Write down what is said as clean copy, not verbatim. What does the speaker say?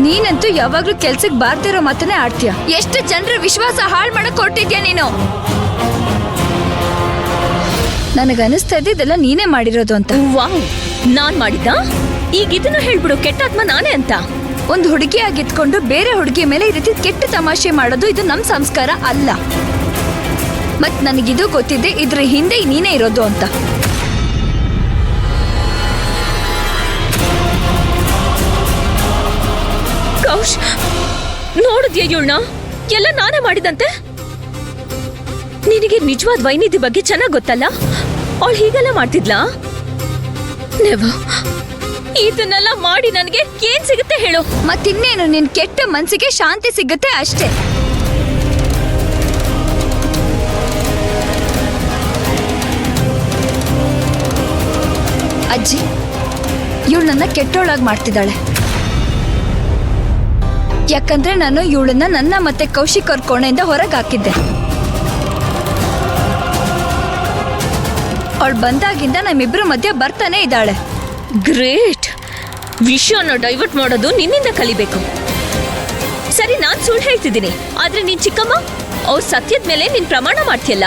ನೀನಂತೂ ಯಾವಾಗ್ಲೂ ಕೆಲ್ಸಕ್ಕೆ ಬಾರ್ದಿರೋ ಮಾತನ್ನೇ ಆಡ್ತೀಯ. ಎಷ್ಟು ಜನರ ವಿಶ್ವಾಸ ಹಾಳು ಮಾಡಕ್ ಹೊರಟಿದ್ಯಾ ನೀನು. ನನಗನಿಸ್ತಾ ಇದೆ ಇದೆಲ್ಲ ನೀನೇ ಮಾಡಿರೋದು ಅಂತ. ವಾವ್, ನಾನ್ ಮಾಡಿದ್ದ? ಈಗ ಇದನ್ನ ಹೇಳ್ಬಿಡು, ಕೆಟ್ಟಾತ್ಮ ನಾನೇ ಅಂತ. ಒಂದು ಹುಡುಗಿಯಾಗಿತ್ಕೊಂಡು ಬೇರೆ ಹುಡುಗಿ ಮೇಲೆ ಈ ರೀತಿ ಕೆಟ್ಟ ತಮಾಷೆ ಮಾಡೋದು ಇದು ನಮ್ ಸಂಸ್ಕಾರ ಅಲ್ಲ. ಮತ್ ನನಗಿದು ಗೊತ್ತಿದೆ, ಇದ್ರ ಹಿಂದೆ ನೀನೇ ಇರೋದು ಅಂತ. ಕೌಶ್, ನೋಡಿದ್ಯಾ ಇವಳನ್ನ? ಎಲ್ಲ ನಾನೇ ಮಾಡಿದಂತೆ. ನಿನಗೆ ನಿಜವಾದ ವೈನಿಧಿ ಬಗ್ಗೆ ಚೆನ್ನಾಗ್ ಗೊತ್ತಲ್ಲ. ಅವಳು ಹೀಗೆಲ್ಲ ಮಾಡ್ತಿದ್ಲಾ? ಇದನ್ನೆಲ್ಲ ಮಾಡಿ ನನಗೆ ಏನ್ ಸಿಗುತ್ತೆ ಹೇಳು? ಮತ್ತಿನ್ನೇನು, ನಿನ್ ಕೆಟ್ಟ ಮನ್ಸಿಗೆ ಶಾಂತಿ ಸಿಗುತ್ತೆ ಅಷ್ಟೇ. ಅಜ್ಜಿ, ಇವಳು ನನ್ನ ಕೆಟ್ಟೋಳಾಗಿ ಮಾಡ್ತಿದ್ದಾಳೆ. ಯಾಕಂದ್ರೆ ನಾನು ಇವಳನ್ನ ನನ್ನ ಮತ್ತೆ ಕೌಶಿಕ್ ಅವ್ರ ಕೋಣೆಯಿಂದ ಹೊರಗೆ ಹಾಕಿದ್ದೆ. ಅವಳು ಬಂದಾಗಿಂದ ನಮ್ಮಿಬ್ರ ಮಧ್ಯೆ ಬರ್ತಾನೆ ಇದ್ದಾಳೆ. ಗ್ರೇಟ್. ವಿಷಯನ ಡೈವರ್ಟ್ ಮಾಡೋದು ನಿನ್ನಿಂದ ಕಲಿಬೇಕು. ಸರಿ, ನಾನ್ ಸುಳ್ಳು ಹೇಳ್ತಿದ್ದೀನಿ, ಆದ್ರೆ ನೀನ್ ಚಿಕ್ಕಮ್ಮ ಅವ್ರ ಸತ್ಯದ ಮೇಲೆ ನೀನ್ ಪ್ರಮಾಣ ಮಾಡ್ತೀಯಲ್ಲ.